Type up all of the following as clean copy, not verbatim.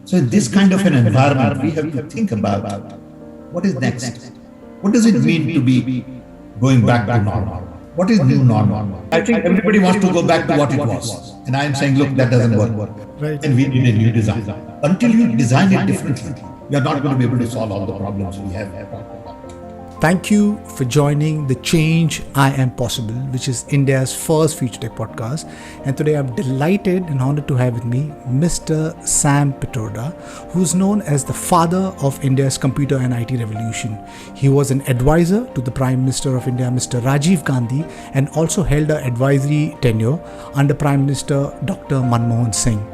So in this kind of an environment, we have to think about what is next. What does it mean to be going back to normal? What is new normal? I think everybody wants to go back to what it was. And I am saying, look, that doesn't work. Right. And we need a new design. Until you design it differently, you are not going to be able to solve all the problems we have. Thank you for joining the Change I Am Possible, which is India's first future tech podcast. And today I'm delighted and honored to have with me Mr. Sam PITRODA, who's known as the father of India's computer and IT revolution. He was an advisor to the Prime Minister of India, Mr. Rajiv Gandhi, and also held an advisory tenure under Prime Minister Dr. Manmohan Singh.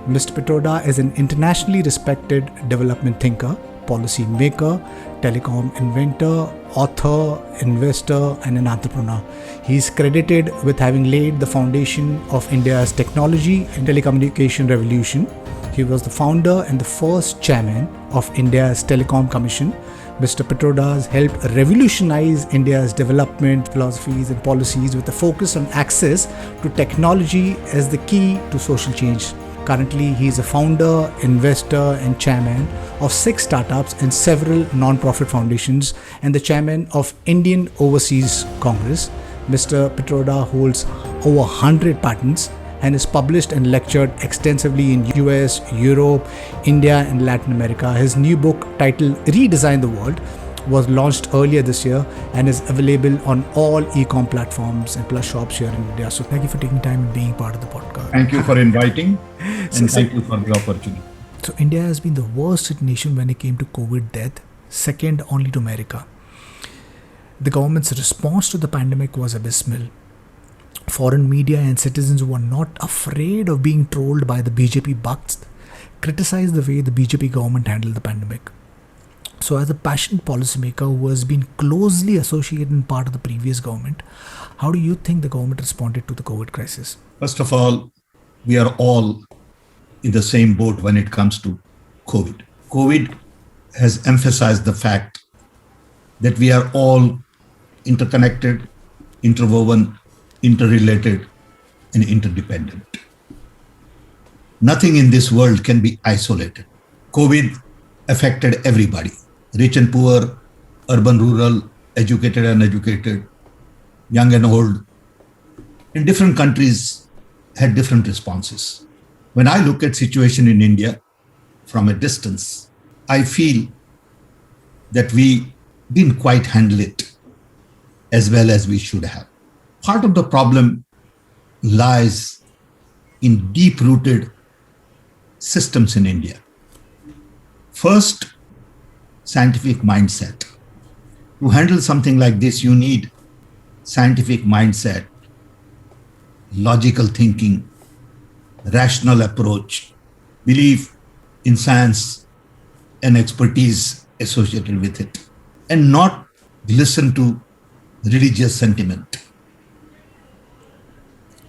Mr. PITRODA is an internationally respected development thinker, policymaker, telecom inventor, author, investor, and an entrepreneur. He is credited with having laid the foundation of India's technology and telecommunication revolution. He was the founder and the first chairman of India's Telecom Commission. Mr. PITRODA has helped revolutionize India's development philosophies and policies with a focus on access to technology as the key to social change. Currently, he is a founder, investor, and chairman of 6 startups and several non-profit foundations, and the chairman of Indian Overseas Congress. Mr. PITRODA holds over 100 patents and has published and lectured extensively in US, Europe, India, and Latin America. His new book, titled Redesign the World, was launched earlier this year and is available on all e-com platforms and plus shops here in India. So thank you for taking time and being part of the podcast. Thank you for inviting and thank you for the opportunity. So India has been the worst hit nation when it came to COVID death, second only to America. The government's response to the pandemic was abysmal. Foreign media and citizens who were not afraid of being trolled by the BJP Bhakts criticized the way the BJP government handled the pandemic. So as a passionate policymaker who has been closely associated in part of the previous government, how do you think the government responded to the COVID crisis? First of all, we are all in the same boat when it comes to COVID. COVID has emphasized the fact that we are all interconnected, interwoven, interrelated, and interdependent. Nothing in this world can be isolated. COVID affected everybody. Rich and poor, urban, rural, educated, uneducated, young and old. In different countries had different responses. When I look at situation in India from a distance, I feel that we didn't quite handle it as well as we should have. Part of the problem lies in deep-rooted systems in India. First, scientific mindset. To handle something like this, you need scientific mindset, logical thinking, rational approach, belief in science and expertise associated with it, and not listen to religious sentiment.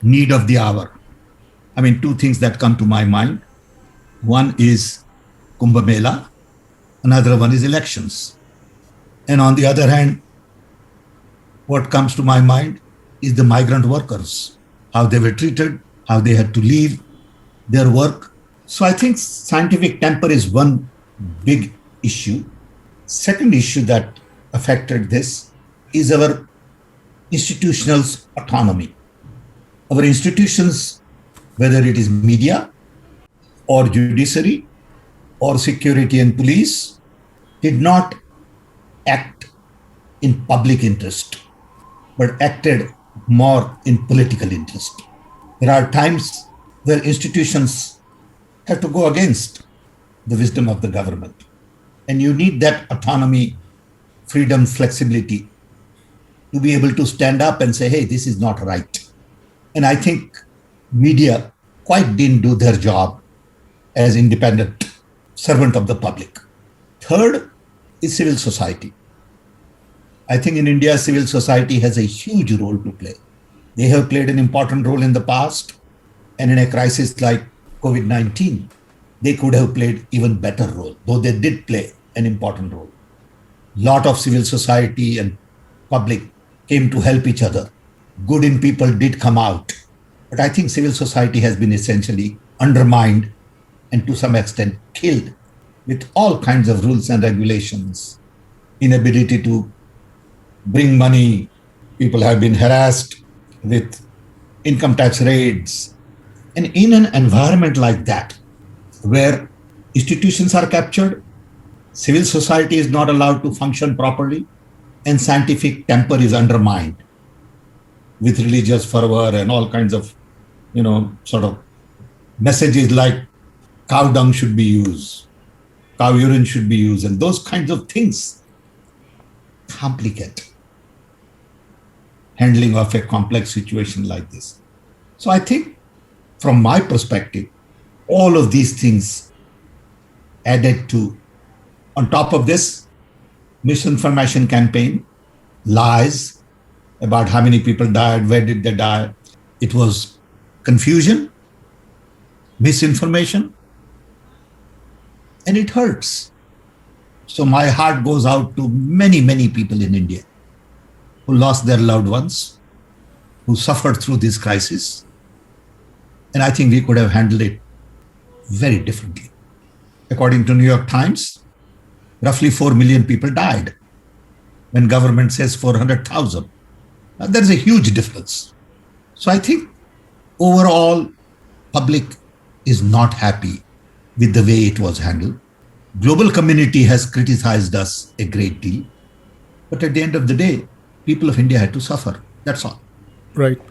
Need of the hour. I mean, 2 things that come to my mind. One is Kumbh Mela, another one is elections. And on the other hand, what comes to my mind is the migrant workers, how they were treated, how they had to leave their work. So I think scientific temper is one big issue. Second issue that affected this is our institutional autonomy. Our institutions, whether it is media or judiciary or security and police, did not act in public interest, but acted more in political interest. There are times where institutions have to go against the wisdom of the government. And you need that autonomy, freedom, flexibility to be able to stand up and say, hey, this is not right. And I think media quite didn't do their job as independent servant of the public. Third is civil society. I think in India, civil society has a huge role to play. They have played an important role in the past, and in a crisis like COVID-19, they could have played even better role, though they did play an important role. Lot of civil society and public came to help each other. Good in people did come out. But I think civil society has been essentially undermined and to some extent killed with all kinds of rules and regulations, inability to bring money. People have been harassed with income tax raids. And in an environment like that, where institutions are captured, civil society is not allowed to function properly, and scientific temper is undermined with religious fervor and all kinds of, sort of messages like cow dung should be used, cow urine should be used, and those kinds of things complicate handling of a complex situation like this. So I think, from my perspective, all of these things added to, on top of this, misinformation campaign, lies about how many people died, where did they die. It was confusion, misinformation, and it hurts. So my heart goes out to many, many people in India who lost their loved ones, who suffered through this crisis. And I think we could have handled it very differently. According to New York Times, roughly 4 million people died when government says 400,000. Now, there's a huge difference. So I think overall, public is not happy with the way it was handled. Global community has criticized us a great deal. But at the end of the day, people of India had to suffer. That's all. Right.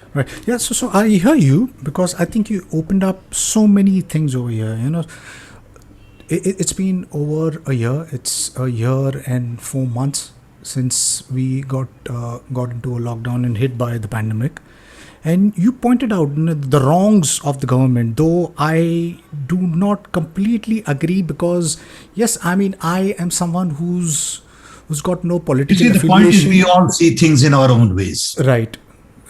Yeah, so I hear you, because I think you opened up so many things over here. It's been over a year. It's a year and 4 months since we got into a lockdown and hit by the pandemic. And you pointed out the wrongs of the government, though I do not completely agree, because yes, I mean, I am someone who's got no You political see, the affiliation. point is we all see things in our own ways. Right.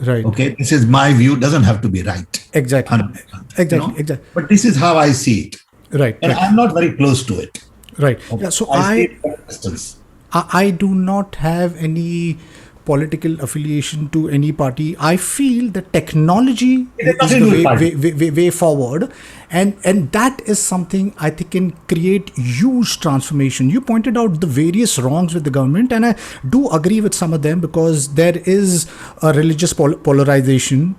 Okay, this is my view, doesn't have to be right. Exactly. 100%, Exactly. But this is how I see it. Right. And I'm not very close to it. Right. Okay? Yeah. So I see it from a distance. I do not have any political affiliation to any party. I feel that technology It has is nothing to do with the way forward, and that is something I think can create huge transformation. You pointed out the various wrongs with the government, and I do agree with some of them, because there is a religious polarization.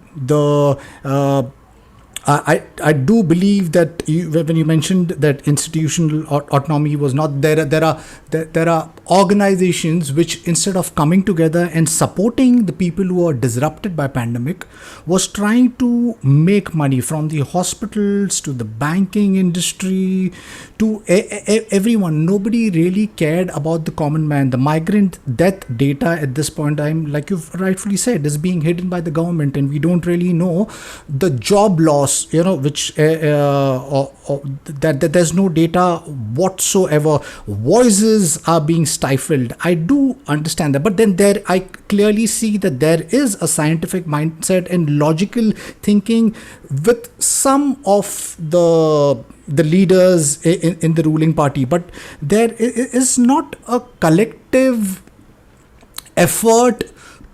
I do believe that when you mentioned that institutional autonomy was not there, there are organizations which, instead of coming together and supporting the people who are disrupted by pandemic, was trying to make money, from the hospitals to the banking industry to everyone. Nobody really cared about the common man. The migrant death data at this point in time, like you've rightfully said, is being hidden by the government, and we don't really know the job loss, which that there's no data whatsoever. Voices are being stifled. I do understand that, but then there I clearly see that there is a scientific mindset and logical thinking with some of the leaders in the ruling party, but there is not a collective effort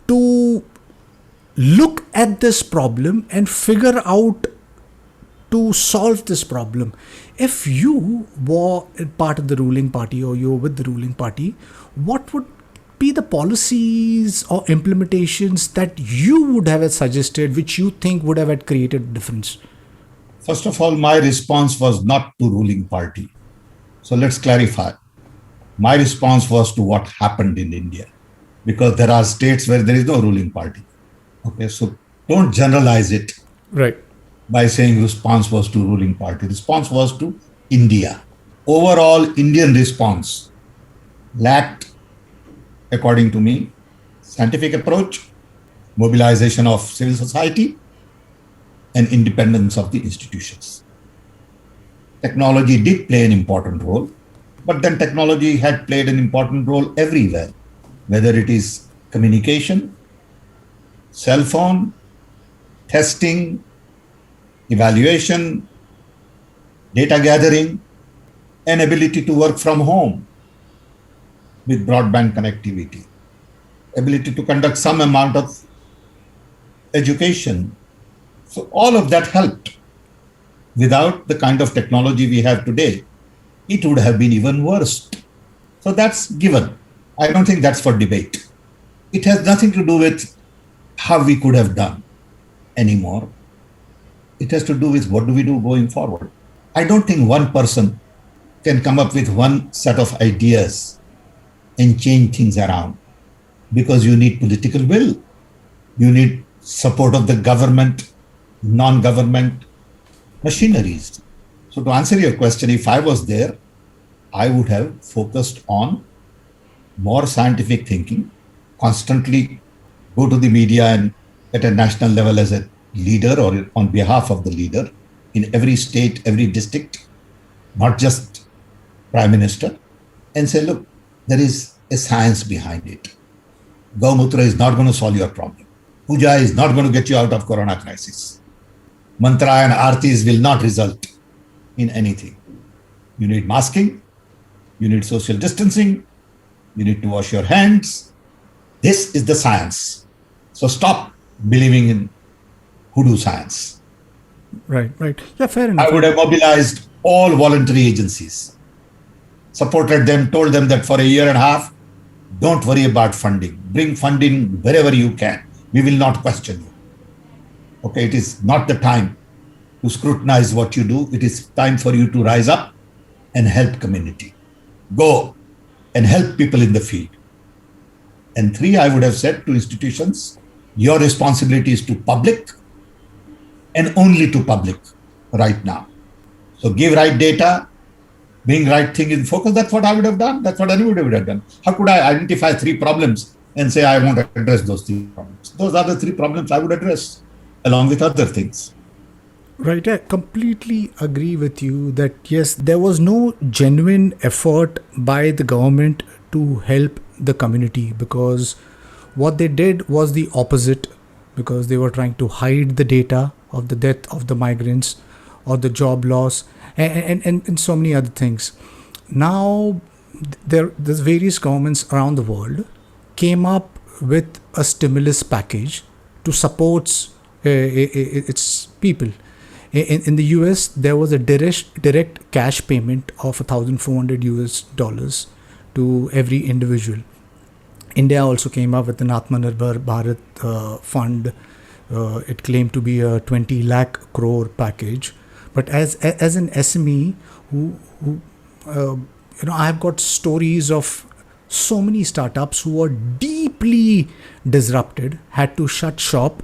to look at this problem and figure out to solve this problem. If you were part of the ruling party, or you were with the ruling party, what would be the policies or implementations that you would have suggested, which you think would have created a difference? First of all, my response was not to ruling party. So let's clarify. My response was to what happened in India, because there are states where there is no ruling party. Okay, so don't generalize it. Right. By saying response was to ruling party. Response was to India. Overall, Indian response lacked, according to me, scientific approach, mobilization of civil society, and independence of the institutions. Technology did play an important role, but then technology had played an important role everywhere, whether it is communication, cell phone, testing, evaluation, data gathering, and ability to work from home with broadband connectivity, ability to conduct some amount of education. So all of that helped. Without the kind of technology we have today, it would have been even worse. So that's given. I don't think that's for debate. It has nothing to do with how we could have done anymore. It has to do with what do we do going forward. I don't think one person can come up with one set of ideas and change things around, because you need political will. You need support of the government, non-government machineries. So to answer your question, if I was there, I would have focused on more scientific thinking, constantly go to the media and at a national level as a leader or on behalf of the leader in every state, every district, not just Prime Minister, and say, look, there is a science behind it. Gaumutra is not going to solve your problem. Puja is not going to get you out of Corona crisis. Mantra and artis will not result in anything. You need masking, you need social distancing, you need to wash your hands. This is the science. So stop believing in hoodoo science. Right. Yeah, fair enough. I would have mobilized all voluntary agencies, supported them, told them that for a year and a half, don't worry about funding. Bring funding wherever you can. We will not question you. Okay, it is not the time to scrutinize what you do. It is time for you to rise up and help community. Go and help people in the field. And three, I would have said to institutions, your responsibility is to public and only to public right now. So give right data, bring right thing in focus. That's what I would have done. That's what anybody would have done. How could I identify three problems and say I won't address those three problems? Those are the three problems I would address along with other things. Right, I completely agree with you that yes, there was no genuine effort by the government to help the community, because what they did was the opposite, because they were trying to hide the data of the death of the migrants or the job loss and so many other things. Now, there's various governments around the world came up with a stimulus package to support its people. In the US, there was a direct cash payment of $1,400 to every individual. India also came up with an Atmanirbhar Bharat fund. It claimed to be a 20 lakh crore package. But as an SME, I've got stories of so many startups who were deeply disrupted, had to shut shop.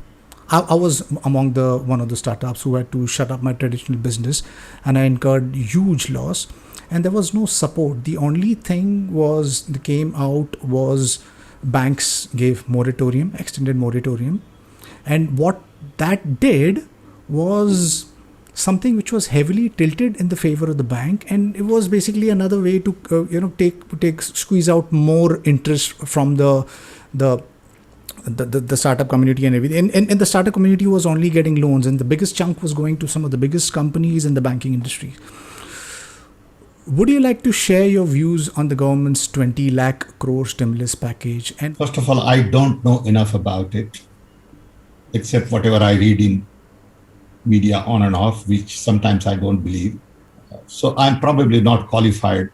I was among one of the startups who had to shut up my traditional business, and I incurred huge loss. And there was no support. The only thing that came out was banks gave extended moratorium, and what that did was something which was heavily tilted in the favor of the bank, and it was basically another way to squeeze out more interest from the startup community and everything. And the startup community was only getting loans, and the biggest chunk was going to some of the biggest companies in the banking industry. Would you like to share your views on the government's 20 lakh crore stimulus package? And first of all, I don't know enough about it, except whatever I read in media on and off, which sometimes I don't believe. So I'm probably not qualified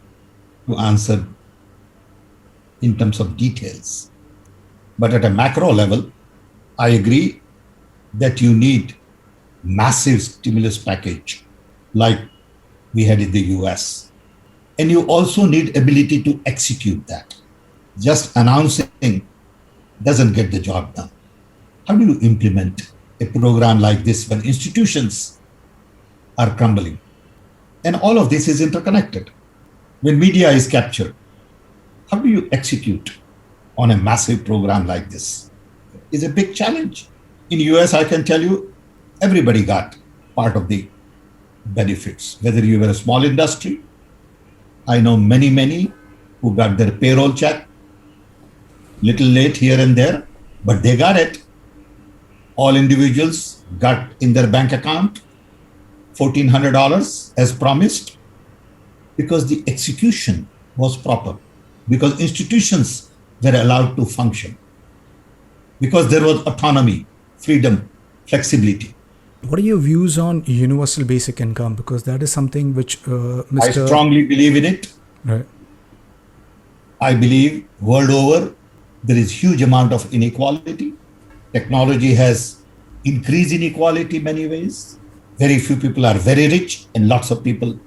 to answer in terms of details. But at a macro level, I agree that you need massive stimulus package like we had in the US. And you also need ability to execute that. Just announcing doesn't get the job done. How do you implement a program like this when institutions are crumbling? And all of this is interconnected. When media is captured, how do you execute on a massive program like this? It's a big challenge. In US, I can tell you, everybody got part of the benefits, whether you were a small industry. I know many who got their payroll check, little late here and there, but they got it. All individuals got in their bank account $1,400 as promised, because the execution was proper, because institutions were allowed to function, because there was autonomy, freedom, flexibility. What are your views on universal basic income? Because that is something which I Mr. strongly believe in it. Right. I believe world over, there is huge amount of inequality. Technology has increased inequality many ways. Very few people are very rich and lots of people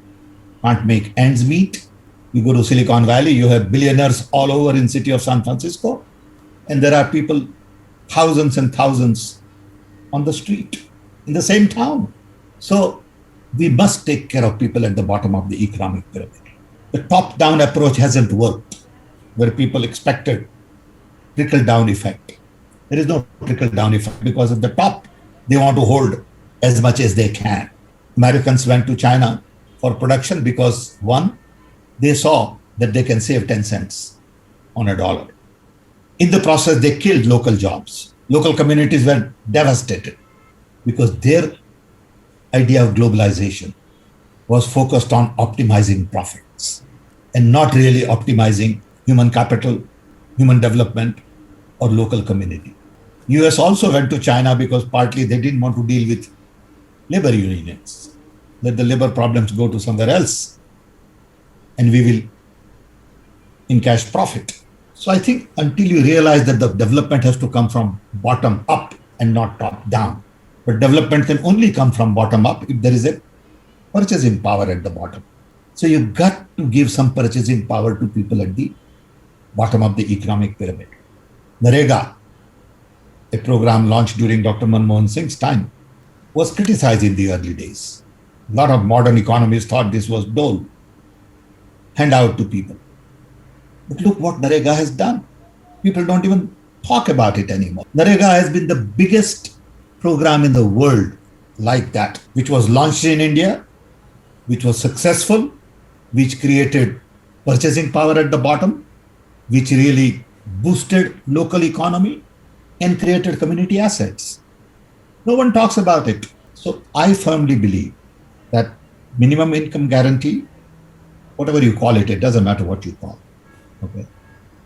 can't make ends meet. You go to Silicon Valley, you have billionaires all over in city of San Francisco, and there are people, thousands and thousands on the street in the same town. So we must take care of people at the bottom of the economic pyramid. The top-down approach hasn't worked, where people expected trickle-down effect. There is no trickle-down effect because at the top, they want to hold as much as they can. Americans went to China for production because, one, they saw that they can save 10 cents on a dollar. In the process, they killed local jobs. Local communities were devastated because their idea of globalization was focused on optimizing profits and not really optimizing human capital, human development, or local community. US also went to China because partly they didn't want to deal with labor unions. Let the labor problems go to somewhere else and we will encash profit. So I think until you realize that the development has to come from bottom up and not top down, but development can only come from bottom up if there is a purchasing power at the bottom. So you've got to give some purchasing power to people at the bottom of the economic pyramid. Narega, a program launched during Dr. Manmohan Singh's time, was criticized in the early days. A lot of modern economists thought this was dole, handout to people. But look what Narega has done. People don't even talk about it anymore. Narega has been the biggest program in the world like that, which was launched in India, which was successful, which created purchasing power at the bottom, which really boosted local economy and created community assets. No one talks about it. So I firmly believe that minimum income guarantee, whatever you call it, it doesn't matter what you call it. Okay.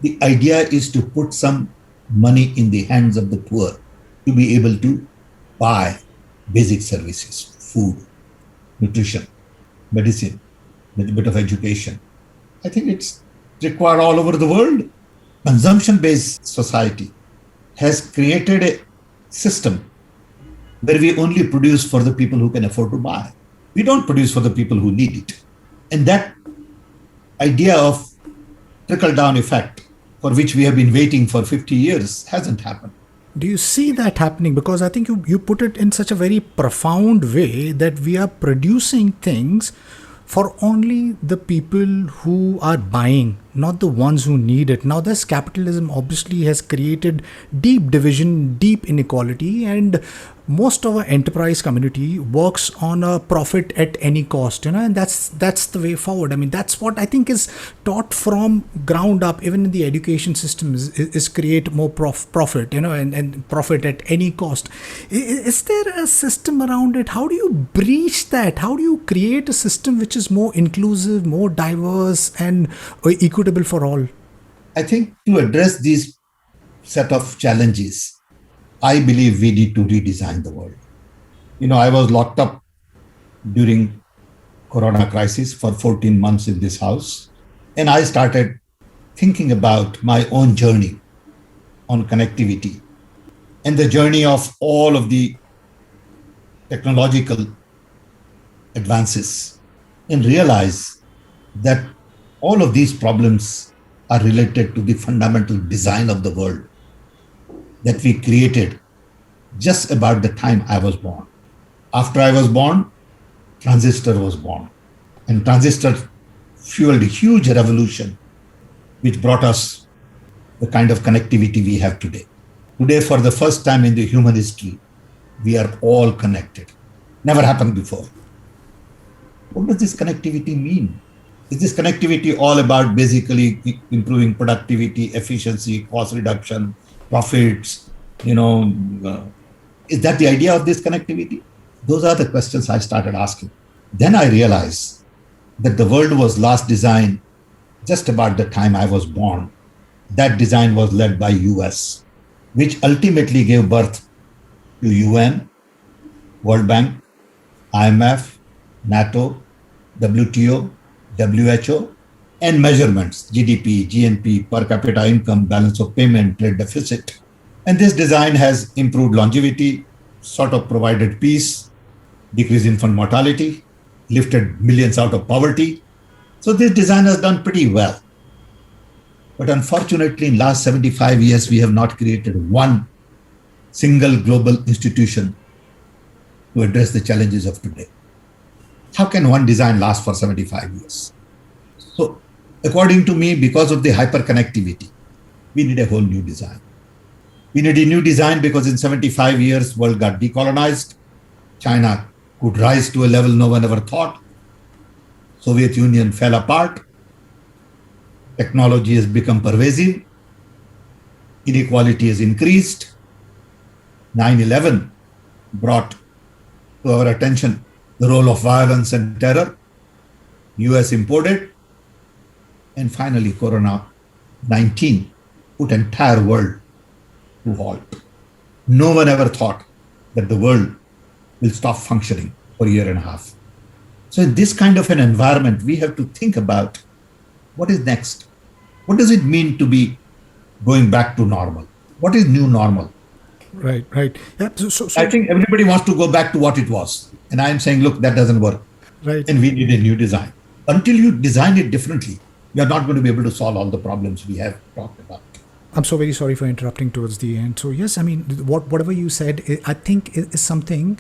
The idea is to put some money in the hands of the poor to be able to buy basic services, food, nutrition, medicine, a little bit of education. I think it's required all over the world. Consumption-based society has created a system where we only produce for the people who can afford to buy. We don't produce for the people who need it. And that idea of trickle-down effect, for which we have been waiting for 50 years, hasn't happened. Do you see that happening? Because I think you put it in such a very profound way that we are producing things for only the people who are buying, not the ones who need it. Now, this capitalism obviously has created deep division, deep inequality, and most of our enterprise community works on a profit at any cost, and that's the way forward. I mean, that's what I think is taught from ground up, even in the education system, is create more profit, and profit at any cost. Is there a system around it? How do you breach that? How do you create a system which is more inclusive, more diverse, and equitable for all? I think to address these set of challenges, I believe we need to redesign the world. I was locked up during Corona crisis for 14 months in this house, and I started thinking about my own journey on connectivity and the journey of all of the technological advances, and realize that all of these problems are related to the fundamental design of the world that we created just about the time I was born. After I was born, transistor was born. And transistor fueled a huge revolution, which brought us the kind of connectivity we have today. Today, for the first time in the human history, we are all connected. Never happened before. What does this connectivity mean? Is this connectivity all about basically improving productivity, efficiency, cost reduction, profits? Is that the idea of this connectivity? Those are the questions I started asking. Then I realized that the world was last designed just about the time I was born. That design was led by US, which ultimately gave birth to UN, World Bank, IMF, NATO, WTO, WHO, and measurements GDP, GNP, per capita income, balance of payment, trade deficit. And this design has improved longevity, sort of provided peace, decrease in infant mortality, lifted millions out of poverty. So this design has done pretty well. But unfortunately, in last 75 years, we have not created one single global institution to address the challenges of today. How can one design last for 75 years? So, according to me, because of the hyperconnectivity, we need a whole new design. We need a new design because in 75 years, world got decolonized. China could rise to a level no one ever thought. Soviet Union fell apart. Technology has become pervasive. Inequality has increased. 9/11 brought to our attention the role of violence and terror. US imported. And finally, Corona-19 put entire world to halt. No one ever thought that the world will stop functioning for a year and a half. So in this kind of an environment, we have to think about what is next. What does it mean to be going back to normal? What is new normal? Right, right. Yeah. I think everybody wants to go back to what it was. And I am saying, look, that doesn't work. Right. And we need a new design. Until you design it differently, you are not going to be able to solve all the problems we have talked about. I'm so very sorry for interrupting towards the end. So yes, I mean, whatever you said, I think is something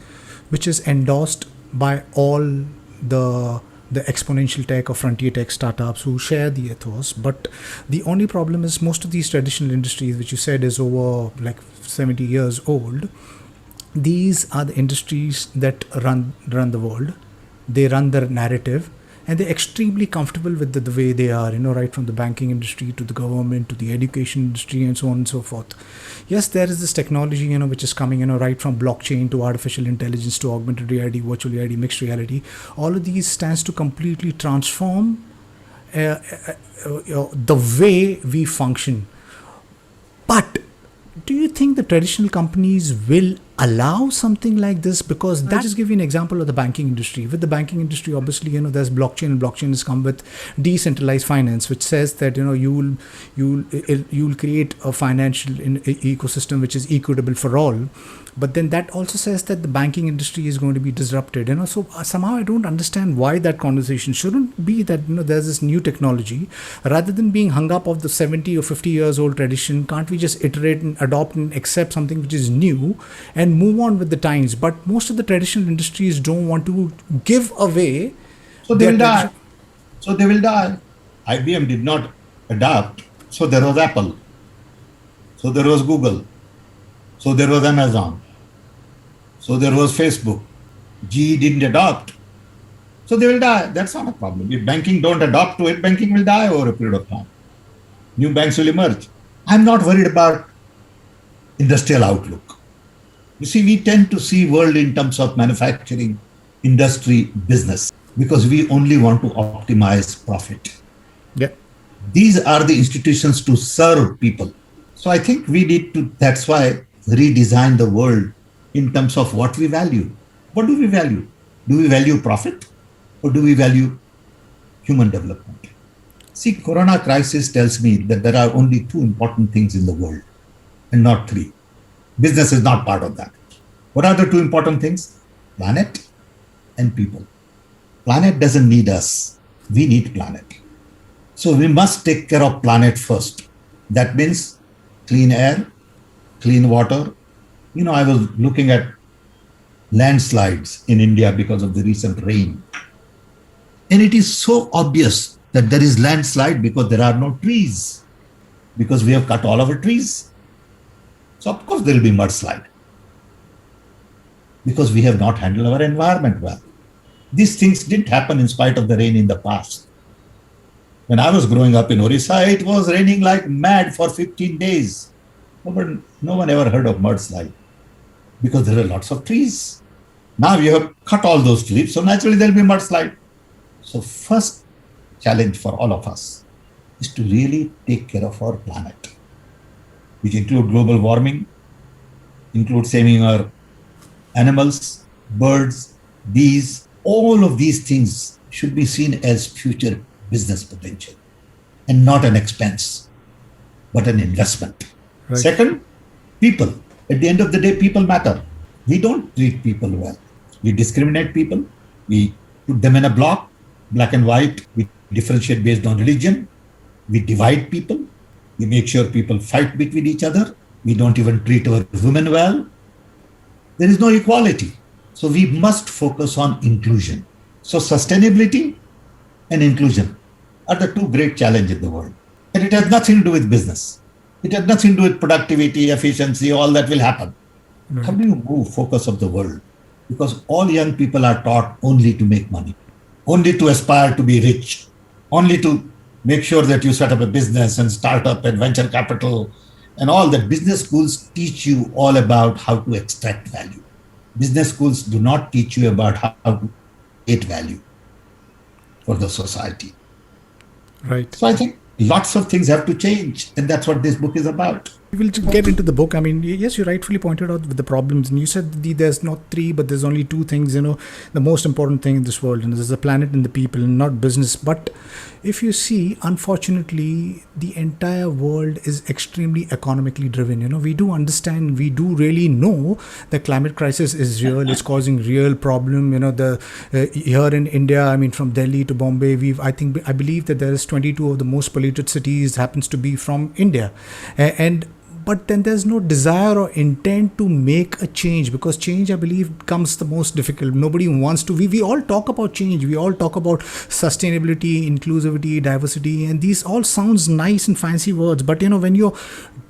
which is endorsed by all the exponential tech or frontier tech startups who share the ethos. But the only problem is most of these traditional industries, which you said is over like 70 years old, these are the industries that run the world. They run the narrative, and they're extremely comfortable with the way they are, right from the banking industry to the government to the education industry and so on and so forth. Yes, there is this technology, which is coming, right from blockchain to artificial intelligence to augmented reality, virtual reality, mixed reality. All of these stands to completely transform the way we function. But do you think the traditional companies will allow something like this? Because I'll just give you an example of the banking industry. With the banking industry, obviously, there's blockchain, and blockchain has come with decentralized finance, which says that you'll create a financial ecosystem which is equitable for all. But then that also says that the banking industry is going to be disrupted. So somehow I don't understand why that conversation shouldn't be that there's this new technology, rather than being hung up of the 70 or 50 years old tradition. Can't we just iterate and adopt and accept something which is new and move on with the times? But most of the traditional industries don't want to give away. So they will die. So they will die. IBM did not adapt. So there was Apple. So there was Google. So there was Amazon. So there was Facebook. GE didn't adopt. So they will die. That's not a problem. If banking don't adopt to it, banking will die over a period of time. New banks will emerge. I'm not worried about industrial outlook. You see, we tend to see world in terms of manufacturing, industry, business, because we only want to optimize profit. Yeah. These are the institutions to serve people. So I think we need to, that's why, redesign the world in terms of what we value. What do we value? Do we value profit or do we value human development? See, Corona crisis tells me that there are only two important things in the world and not three. Business is not part of that. What are the two important things? Planet and people. Planet doesn't need us. We need planet. So we must take care of planet first. That means clean air, clean water. I was looking at landslides in India because of the recent rain. And it is so obvious that there is landslide because there are no trees, because we have cut all our trees. So of course there will be mudslide because we have not handled our environment well. These things didn't happen in spite of the rain in the past. When I was growing up in Orissa, it was raining like mad for 15 days. No one ever heard of mudslide because there are lots of trees. Now you have cut all those trees, so naturally there will be mudslide. So first challenge for all of us is to really take care of our planet, which include global warming, include saving our animals, birds, bees, all of these things should be seen as future business potential and not an expense, but an investment. Right. Second, people. At the end of the day, people matter. We don't treat people well. We discriminate people. We put them in a block, black and white. We differentiate based on religion. We divide people. We make sure people fight between each other. We don't even treat our women well. There is no equality. So we must focus on inclusion. So sustainability and inclusion are the two great challenges in the world. And it has nothing to do with business. It has nothing to do with productivity, efficiency, all that will happen. Right. How do you move focus of the world? Because all young people are taught only to make money, only to aspire to be rich, only to make sure that you set up a business and startup and venture capital and all that. Business schools teach you all about how to extract value. Business schools do not teach you about how to create value for the society. Right. So I think lots of things have to change, and that's what this book is about. We will get into the book. I mean, yes, you rightfully pointed out with the problems, and you said there's not three, but there's only two things. The most important thing in this world, and there's the planet and the people, and not business. But if you see, unfortunately, the entire world is extremely economically driven. We do understand, we do really know the climate crisis is real. It's causing real problem. Here in India, I mean, from Delhi to Bombay, I believe that there is 22 of the most polluted cities happens to be from India, but then there's no desire or intent to make a change, because change, I believe, comes the most difficult. Nobody wants to. We all talk about change. We all talk about sustainability, inclusivity, diversity, and these all sounds nice and fancy words. But when you're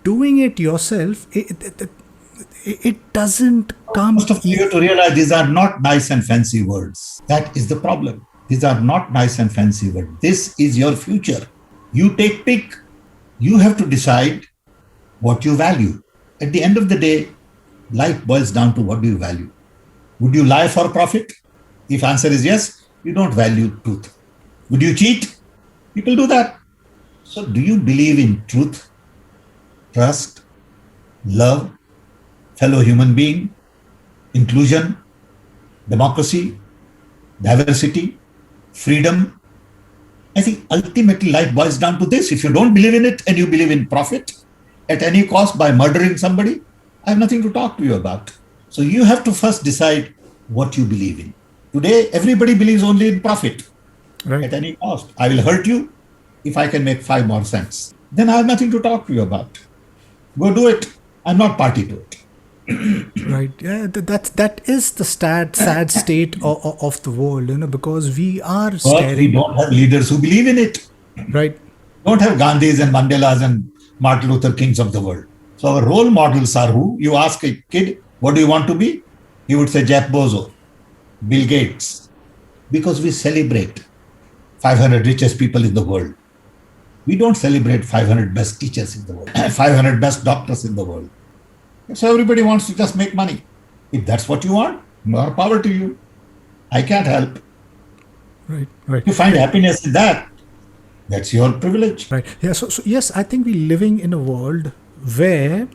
doing it yourself, it doesn't come. Most of you have to realize these are not nice and fancy words. That is the problem. These are not nice and fancy words. This is your future. You take pick. You have to decide what you value. At the end of the day, life boils down to what do you value. Would you lie for profit? If answer is yes, you don't value truth. Would you cheat? People do that. So do you believe in truth, trust, love, fellow human being, inclusion, democracy, diversity, freedom? I think ultimately life boils down to this. If you don't believe in it and you believe in profit at any cost by murdering somebody, I have nothing to talk to you about. So you have to first decide what you believe in. Today, everybody believes only in profit, right, at any cost. I will hurt you if I can make 5 more cents. Then I have nothing to talk to you about. Go do it. I'm not party to it. Right. Yeah, that is the sad state of the world, because we are But we don't have leaders who believe in it. Right. Don't have Gandhis and Mandelas and Martin Luther Kings of the world. So our role models are who? You ask a kid, what do you want to be? He would say Jeff Bezos, Bill Gates, because we celebrate 500 richest people in the world. We don't celebrate 500 best teachers in the world, 500 best doctors in the world. So everybody wants to just make money. If that's what you want, more power to you. I can't help. Right. Right. You find happiness in that. That's your privilege. Right. Yeah. So yes, I think we're living in a world where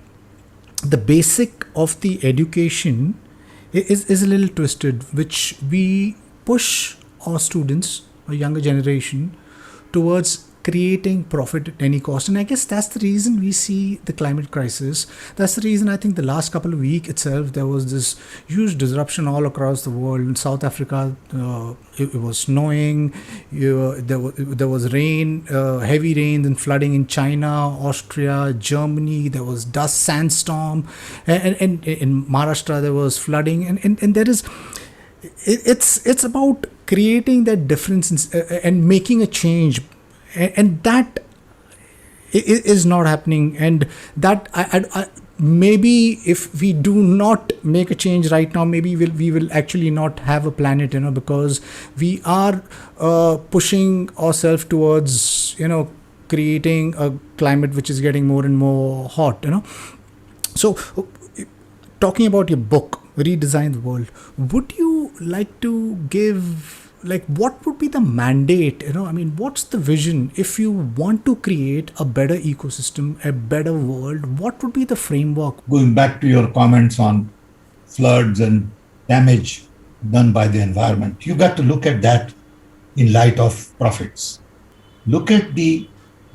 the basic of the education is a little twisted, which we push our students, or younger generation, towards creating profit at any cost. And I guess that's the reason we see the climate crisis. That's the reason I think the last couple of weeks itself, there was this huge disruption all across the world. In South Africa, it was snowing, there was rain, heavy rain and flooding in China, Austria, Germany. There was dust sandstorm, and in Maharashtra there was flooding, and there is, it's about creating that difference and making a change. And that is not happening. And that I maybe if we do not make a change right now, maybe we will actually not have a planet, because we are pushing ourselves towards, creating a climate which is getting more and more hot, So talking about your book, Redesign the World, would you like to give, what would be the mandate? What's the vision? If you want to create a better ecosystem, a better world, what would be the framework? Going back to your comments on floods and damage, done by the environment. You got to look at that in light of profits. Look at the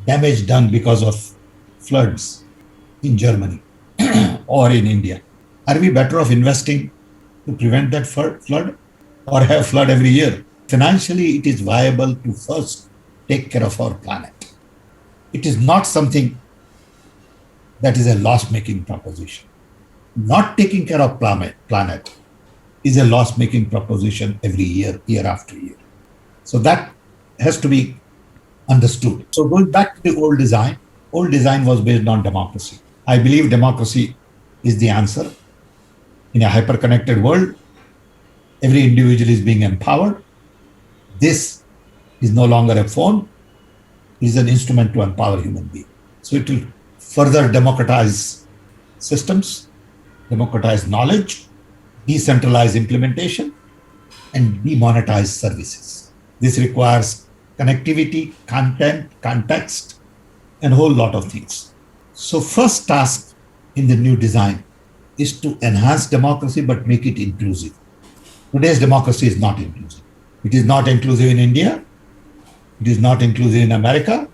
damage done because of floods in Germany or in India. Are we better off investing to prevent that flood or have flood every year? Financially, it is viable to first take care of our planet. It is not something that is a loss-making proposition. Not taking care of planet is a loss-making proposition every year, year after year. So that has to be understood. So going back to the old design was based on democracy. I believe democracy is the answer. In a hyper-connected world, every individual is being empowered. This is no longer a phone, it is an instrument to empower human beings. So it will further democratize systems, democratize knowledge, decentralize implementation, and demonetize services. This requires connectivity, content, context, and a whole lot of things. So first task in the new design is to enhance democracy but make it inclusive. Today's democracy is not inclusive. It is not inclusive in India. It is not inclusive in America.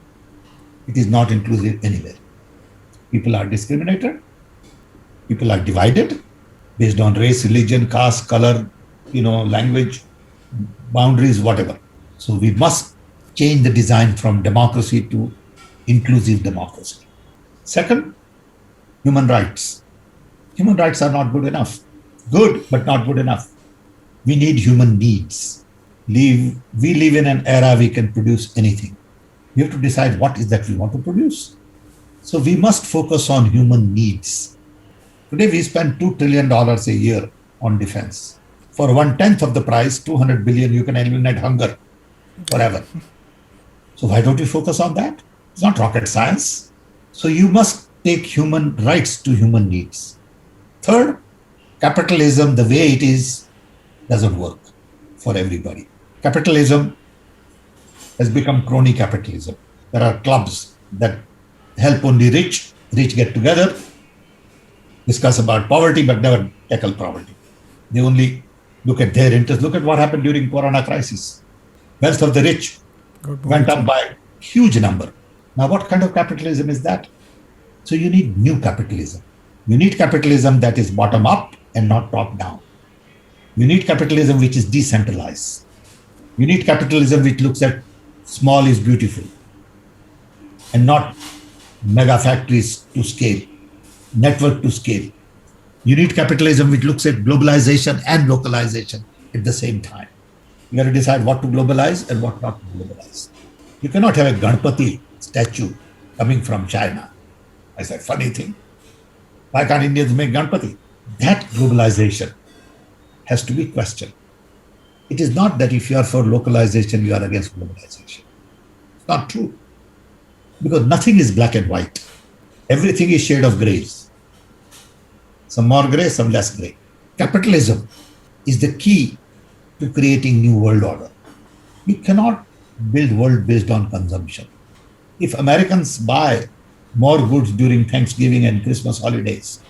It is not inclusive anywhere. People are discriminated. People are divided based on race, religion, caste, color, language, boundaries, whatever. So we must change the design from democracy to inclusive democracy. Second, human rights. Human rights are not good enough. Good, but not good enough. We need human needs. We live in an era we can produce anything. We have to decide what is that we want to produce. So we must focus on human needs. Today we spend $2 trillion a year on defense. For 1/10 of the price, 200 billion, you can eliminate hunger forever. So why don't we focus on that? It's not rocket science. So you must take human rights to human needs. Third, capitalism, the way it is, doesn't work for everybody. Capitalism has become crony capitalism. There are clubs that help only rich get together, discuss about poverty, but never tackle poverty. They only look at their interests. Look at what happened during Corona crisis. Wealth of the rich went up by a huge number. Now, what kind of capitalism is that? So you need new capitalism. You need capitalism that is bottom up and not top down. You need capitalism which is decentralized. You need capitalism which looks at small is beautiful and not mega factories to scale, network to scale. You need capitalism which looks at globalization and localization at the same time. You got to decide what to globalize and what not to globalize. You cannot have a Ganpati statue coming from China. That's a funny thing. Why can't Indians make Ganpati? That globalization has to be questioned. It is not that if you are for localization, you are against globalization. It's not true. Because nothing is black and white. Everything is shade of grays. Some more gray, some less gray. Capitalism is the key to creating new world order. You cannot build world based on consumption. If Americans buy more goods during Thanksgiving and Christmas holidays,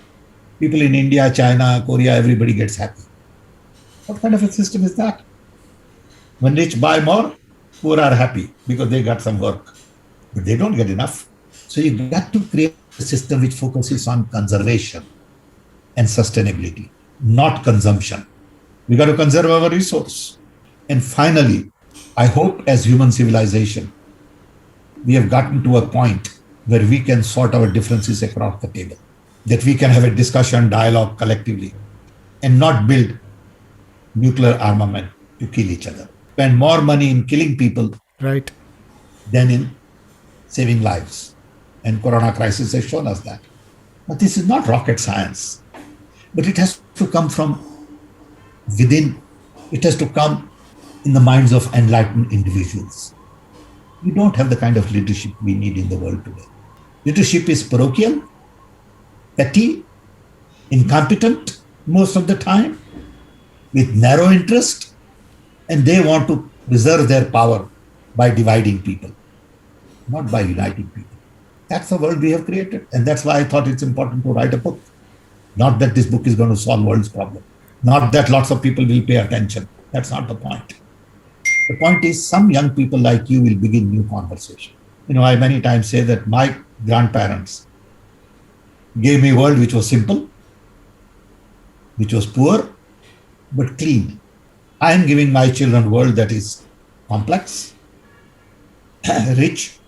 people in India, China, Korea, everybody gets happy. What kind of a system is that? When rich buy more, poor are happy because they got some work, but they don't get enough. So you got to create a system which focuses on conservation and sustainability, not consumption. We got to conserve our resource. And finally, I hope as human civilization, we have gotten to a point where we can sort our differences across the table, that we can have a discussion, dialogue collectively, and not build nuclear armament to kill each other. Spend more money in killing people Right. than in saving lives. And Corona crisis has shown us that. But this is not rocket science. But it has to come from within. It has to come in the minds of enlightened individuals. We don't have the kind of leadership we need in the world today. Leadership is parochial, petty, incompetent most of the time, with narrow interest, and they want to preserve their power by dividing people, not by uniting people. That's the world we have created. And that's why I thought it's important to write a book. Not that this book is going to solve world's problem. Not that lots of people will pay attention. That's not the point. The point is some young people like you will begin new conversation. I many times say that my grandparents gave me a world which was simple, which was poor, but clean. I am giving my children a world that is complex, rich,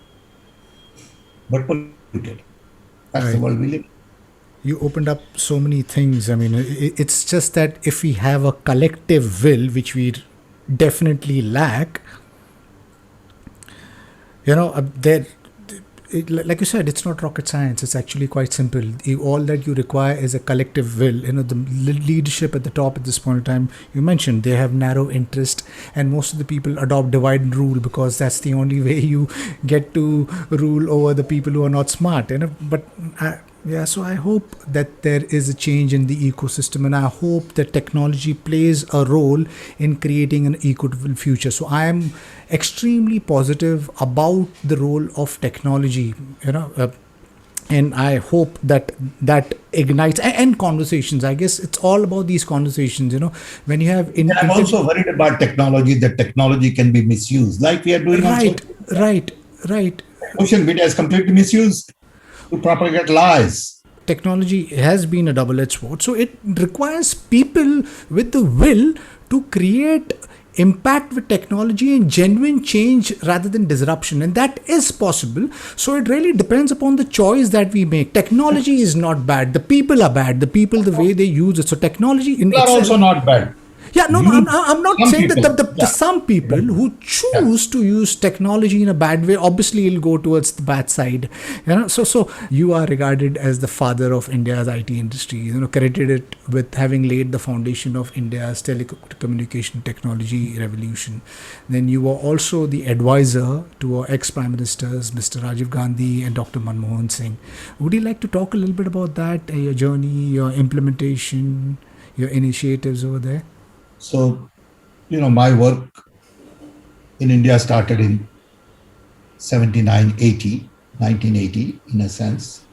but polluted. That's the Right. world we live in. You opened up so many things. I mean, it's just that if we have a collective will, which we definitely lack, there, like you said, it's not rocket science. It's actually quite simple. All that you require is a collective will. The leadership at the top at this point in time, you mentioned they have narrow interest, and most of the people adopt divide and rule because that's the only way you get to rule over the people who are not smart. But yeah, so I hope that there is a change in the ecosystem, and I hope that technology plays a role in creating an equitable future. So I am extremely positive about the role of technology, and I hope that that ignites and conversations. I guess it's all about these conversations. When you have And I'm also worried about technology, that technology can be misused, like we are doing on right, social media. right, right. Social media is completely misused to propagate lies. Technology has been a double-edged sword, so it requires people with the will to create impact with technology and genuine change rather than disruption, and that is possible. So it really depends upon the choice that we make. Technology is not bad, the people are bad, the people, the way they use it. So technology in People are itself, also not bad. yeah, no, no, You, I'm not some saying that people, the yeah, some people who yeah. choose to use technology in a bad way, obviously will go towards the bad side. So you are regarded as the father of India's IT industry. Credited with having laid the foundation of India's telecommunication technology revolution. Then you were also the advisor to our ex Prime Ministers, Mr. Rajiv Gandhi and Dr. Manmohan Singh. Would you like to talk a little bit about that, your journey, your implementation, your initiatives over there? So, my work in India started in 79, 80, 1980, in a sense,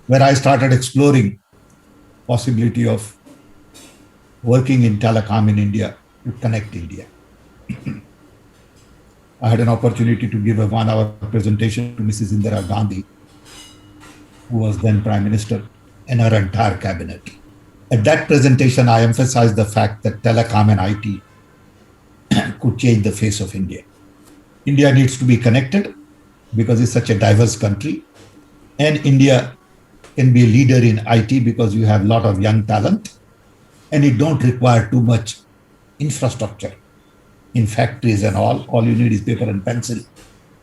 where I started exploring possibility of working in telecom in India to connect India. I had an opportunity to give a 1 hour presentation to Mrs. Indira Gandhi, who was then Prime Minister, and her entire cabinet. At that presentation, I emphasized the fact that telecom and IT could change the face of India. India needs to be connected because it's such a diverse country, and India can be a leader in IT because you have a lot of young talent, and it don't require too much infrastructure in factories and all. All you need is paper and pencil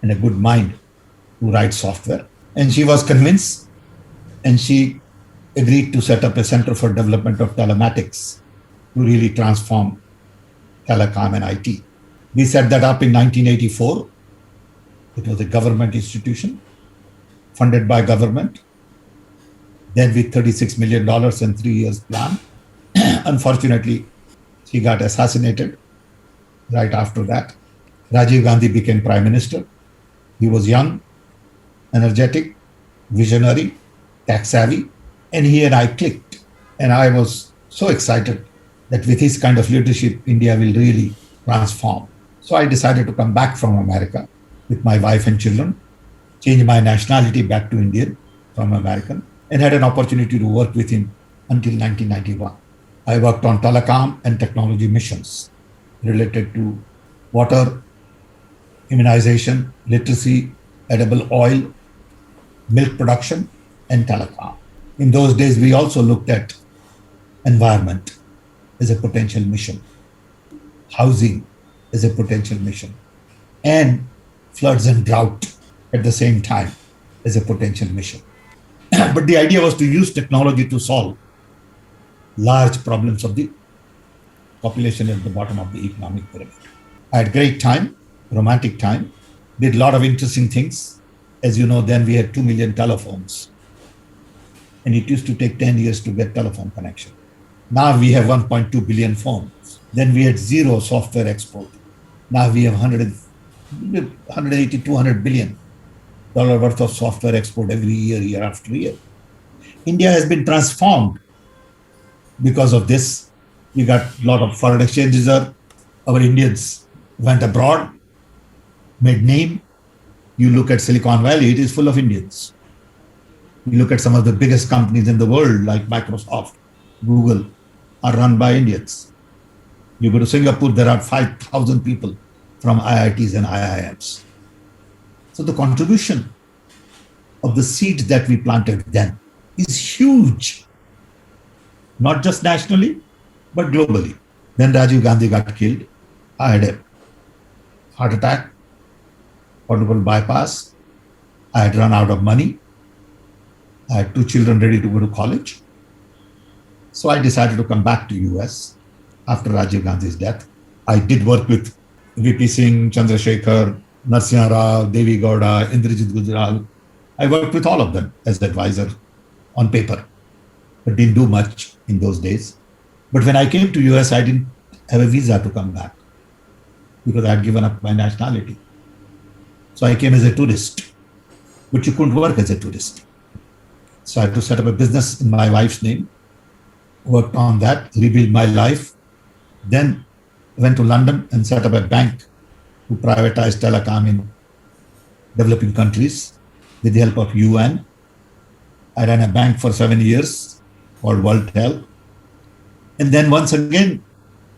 and a good mind to write software. And she was convinced, and she agreed to set up a Center for Development of Telematics to really transform telecom and IT. We set that up in 1984. It was a government institution funded by government, then with $36 million and 3 years plan. Unfortunately, she got assassinated right after that. Rajiv Gandhi became Prime Minister. He was young, energetic, visionary, tech savvy, and he and I clicked. And I was so excited that with his kind of leadership, India will really transform. So I decided to come back from America with my wife and children, change my nationality back to Indian from American, and had an opportunity to work with him until 1991. I worked on telecom and technology missions related to water, immunization, literacy, edible oil, milk production, and telecom. In those days, we also looked at environment as a potential mission, housing as a potential mission, and floods and drought at the same time as a potential mission. But the idea was to use technology to solve large problems of the population at the bottom of the economic pyramid. I had great time, romantic time, did a lot of interesting things. As you know, then we had 2 million telephones, and it used to take 10 years to get telephone connection. Now we have 1.2 billion phones. Then we had zero software export. Now we have 180, $200 billion worth of software export every year, year after year. India has been transformed because of this. We got a lot of foreign exchange reserve. Our Indians went abroad, made name. You look at Silicon Valley, it is full of Indians. You look at some of the biggest companies in the world, like Microsoft, Google, are run by Indians. You go to Singapore, there are 5,000 people from IITs and IIMs. So the contribution of the seed that we planted then is huge, not just nationally, but globally. Then Rajiv Gandhi got killed. I had a heart attack, quadruple bypass. I had run out of money. I had 2 children ready to go to college. So I decided to come back to US after Rajiv Gandhi's death. I did work with VP Singh, Chandrasekhar, Narasimha Rao, Devi Gowda, Indrajit Gujral. I worked with all of them as advisor on paper, but didn't do much in those days. But when I came to US, I didn't have a visa to come back because I had given up my nationality. So I came as a tourist, but you couldn't work as a tourist. So I had to set up a business in my wife's name, worked on that, rebuilt my life, then went to London and set up a bank to privatize telecom in developing countries with the help of UN. I ran a bank for 7 years called World Tel. And then once again,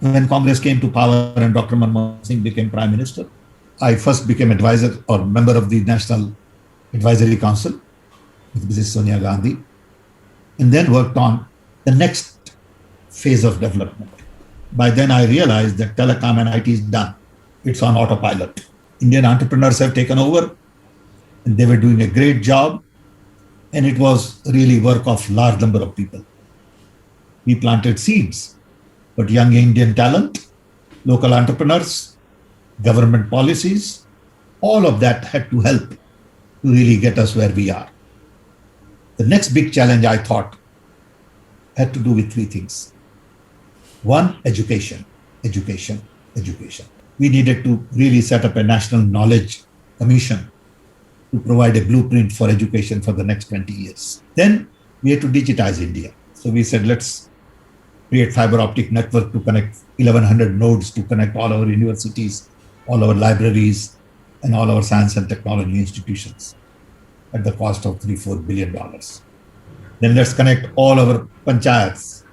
when Congress came to power and Dr. Manmohan Singh became Prime Minister, I first became advisor or member of the National Advisory Council with Mrs. Sonia Gandhi, and then worked on the next phase of development. By then I realized that telecom and IT is done. It's on autopilot. Indian entrepreneurs have taken over and they were doing a great job. And it was really work of large number of people. We planted seeds, but young Indian talent, local entrepreneurs, government policies, all of that had to help to really get us where we are. The next big challenge I thought had to do with 3 things. One, education, education, education. We needed to really set up a national knowledge commission to provide a blueprint for education for the next 20 years. Then we had to digitize India. So we said, let's create fiber optic network to connect 1,100 nodes to connect all our universities, all our libraries, and all our science and technology institutions at the cost of $3-4 billion. Then let's connect all our panchayats,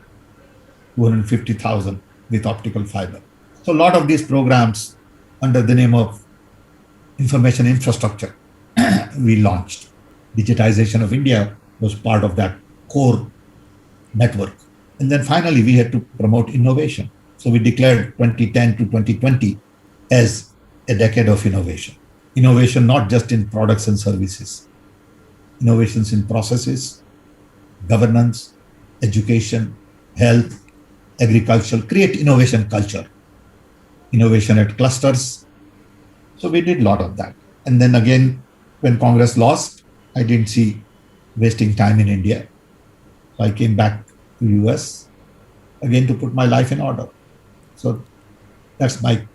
250,000 with optical fiber. So a lot of these programs under the name of information infrastructure we launched. Digitization of India was part of that core network. And then finally, we had to promote innovation. So we declared 2010 to 2020 as a decade of innovation. Innovation not just in products and services, innovations in processes, governance, education, health, agriculture, create innovation culture, innovation at clusters. So we did a lot of that. And then again, when Congress lost, I didn't see wasting time in India. So I came back to US again to put my life in order. So that's my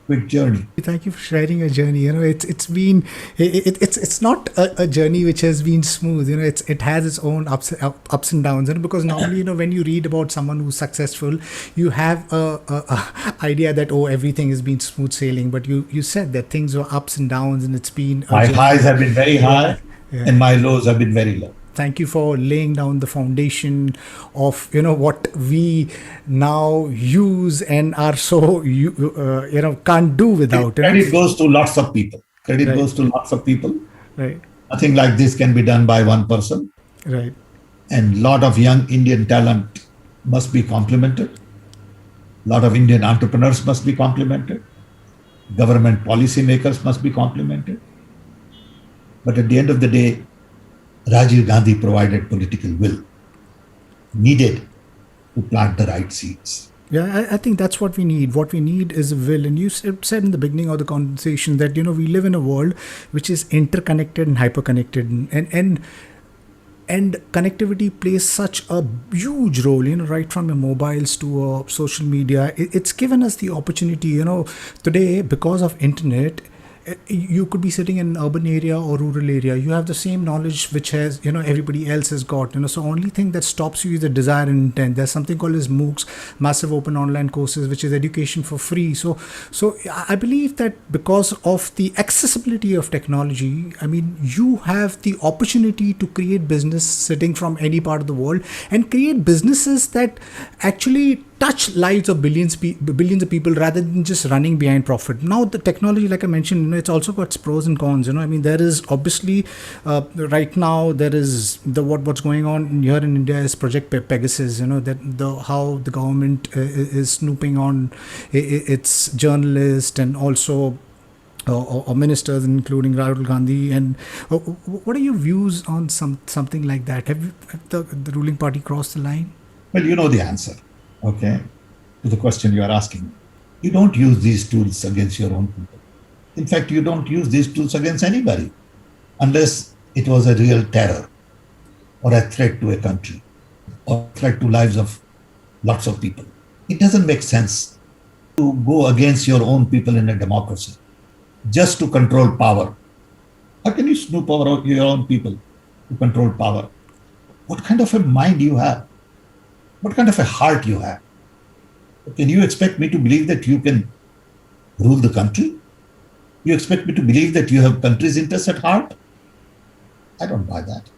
quick journey. Thank you for sharing your journey. It's been it's not a journey which has been smooth. It has its own ups and downs. Because normally when you read about someone who's successful, you have a idea that everything has been smooth sailing. But you said that things were ups and downs, and it's been my highs have been very high, and my lows have been very low. Thank you for laying down the foundation of what we now use and are so can't do without. Credit goes to lots of people. Credit Right. goes to lots of people. Right. Nothing like this can be done by one person. Right. And lot of young Indian talent must be complemented. Lot of Indian entrepreneurs must be complemented. Government policymakers must be complemented. But at the end of the day, Rajiv Gandhi provided political will needed to plant the right seeds. Yeah, I think that's what we need. What we need is a will. And you said in the beginning of the conversation that we live in a world which is interconnected and hyperconnected, and connectivity plays such a huge role. Right from your mobiles to social media. It's given us the opportunity. Today, because of internet, you could be sitting in an urban area or rural area. You have the same knowledge which has, everybody else has got. So only thing that stops you is the desire and intent. There's something called as MOOCs, massive open online courses, which is education for free. So I believe that because of the accessibility of technology, I mean, you have the opportunity to create business sitting from any part of the world and create businesses that actually touch lives of billions of people rather than just running behind profit. Now the technology, like I mentioned, it's also got its pros and cons. I mean, there is obviously right now there is what's going on here in India is Project Pegasus. That how the government is snooping on its journalists and also or ministers, including Rahul Gandhi. And what are your views on something like that? Have the ruling party crossed the line? Well, you know the answer, okay, to the question you are asking. You don't use these tools against your own people. In fact, you don't use these tools against anybody unless it was a real terror or a threat to a country or a threat to lives of lots of people. It doesn't make sense to go against your own people in a democracy just to control power. How can you snoop over your own people to control power? What kind of a mind you have? What kind of a heart you have? Can you expect me to believe that you can rule the country? You expect me to believe that you have country's interests at heart? I don't buy that.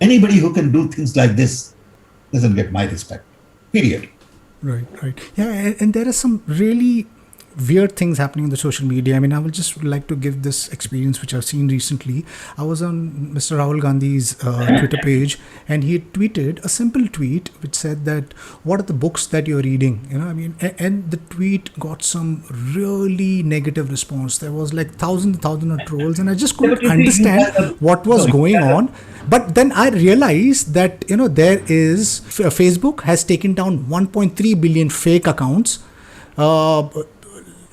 Anybody who can do things like this doesn't get my respect. Period. Right. Yeah, and there are some really weird things happening on the social media. I mean, I would just like to give this experience which I've seen recently. I was on Mr. Rahul Gandhi's Twitter page, and he tweeted a simple tweet which said that, what are the books that you're reading? I mean, and the tweet got some really negative response. There was like thousands of trolls, and I just couldn't understand what was going on. But then I realized that, there is, Facebook has taken down 1.3 billion fake accounts.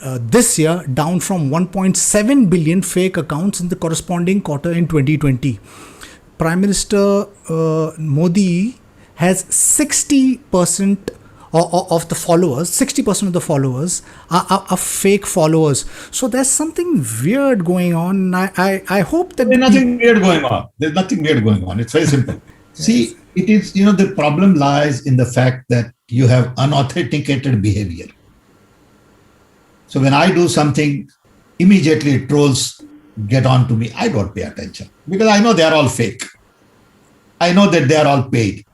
This year, down from 1.7 billion fake accounts in the corresponding quarter in 2020. Prime Minister Modi has 60% of the followers, 60% of the followers are fake followers. So there's something weird going on. I hope that... There's nothing weird going on. There's nothing weird going on. It's very simple. Yes. See, it is, the problem lies in the fact that you have unauthenticated behavior. So when I do something, immediately trolls get on to me. I don't pay attention because I know they are all fake. I know that they are all paid.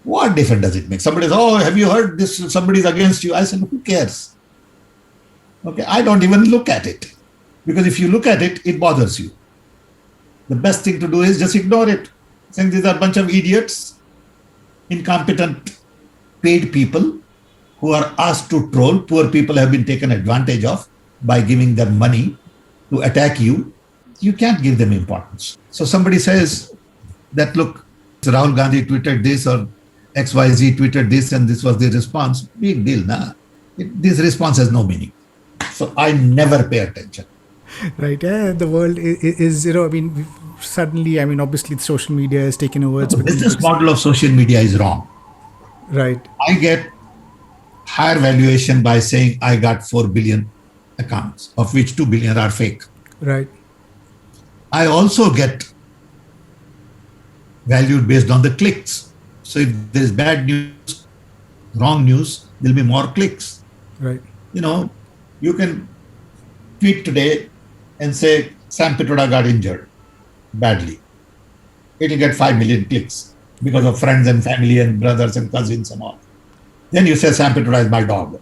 What difference does it make? Somebody says, oh, have you heard this? Somebody's against you. I said, who cares? Okay, I don't even look at it because if you look at it, it bothers you. The best thing to do is just ignore it. Saying these are a bunch of idiots, incompetent, paid people who are asked to troll. Poor people have been taken advantage of by giving them money to attack you. You can't give them importance. So somebody says that, look, Rahul Gandhi tweeted this or XYZ tweeted this and this was the response. Big deal, nah. This response has no meaning. So I never pay attention. Right. Yeah, the world is, suddenly, obviously social media is taking over. The business model of social media is wrong. Right. I get higher valuation by saying I got 4 billion accounts, of which 2 billion are fake. Right. I also get valued based on the clicks. So if there is bad news, wrong news, there'll be more clicks. Right. You can tweet today and say Sam PITRODA got injured badly. It'll get 5 million clicks because of friends and family and brothers and cousins and all. Then you say Sam PITRODA is my dog.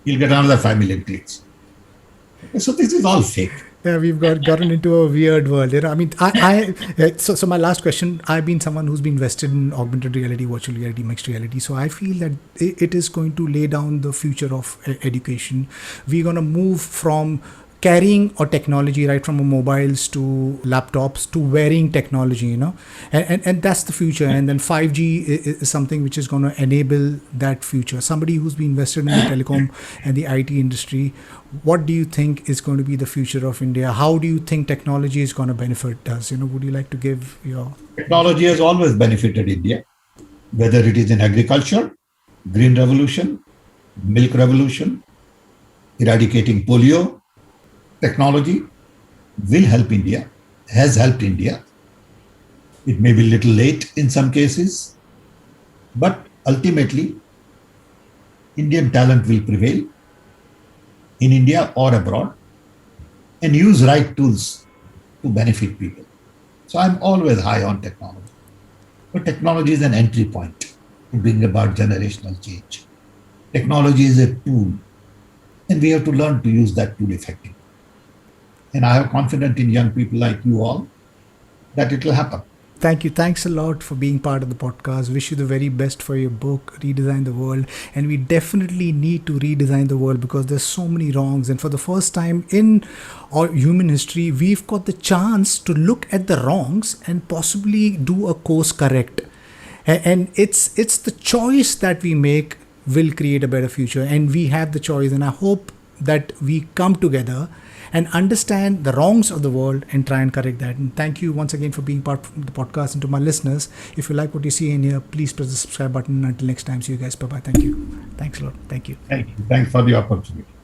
You'll get another 5 million clicks. So this is all fake. Yeah, we've gotten into a weird world. So my last question, I've been someone who's been invested in augmented reality, virtual reality, mixed reality. So I feel that it is going to lay down the future of education. We're going to move from carrying a technology right from mobiles to laptops to wearing technology, and that's the future. And then 5G is something which is going to enable that future. Somebody who's been invested in the telecom and the IT industry, what do you think is going to be the future of India? How do you think technology is going to benefit us? Would you like to give your... Technology has always benefited India, whether it is in agriculture, green revolution, milk revolution, eradicating polio. Technology will help India, has helped India. It may be a little late in some cases, but ultimately, Indian talent will prevail in India or abroad and use right tools to benefit people. So I'm always high on technology. But technology is an entry point to bring about generational change. Technology is a tool, and we have to learn to use that tool effectively. And I have confidence in young people like you all that it will happen. Thank you. Thanks a lot for being part of the podcast. Wish you the very best for your book, Redesign the World. And we definitely need to redesign the world because there's so many wrongs. And for the first time in our human history, we've got the chance to look at the wrongs and possibly do a course correct. And it's the choice that we make will create a better future. And we have the choice. And I hope that we come together and understand the wrongs of the world and try and correct that. And thank you once again for being part of the podcast. And to my listeners, if you like what you see in here, please press the subscribe button. Until next time, see you guys. Bye-bye. Thank you. Thanks a lot. Thank you. Thank you. Thanks for the opportunity.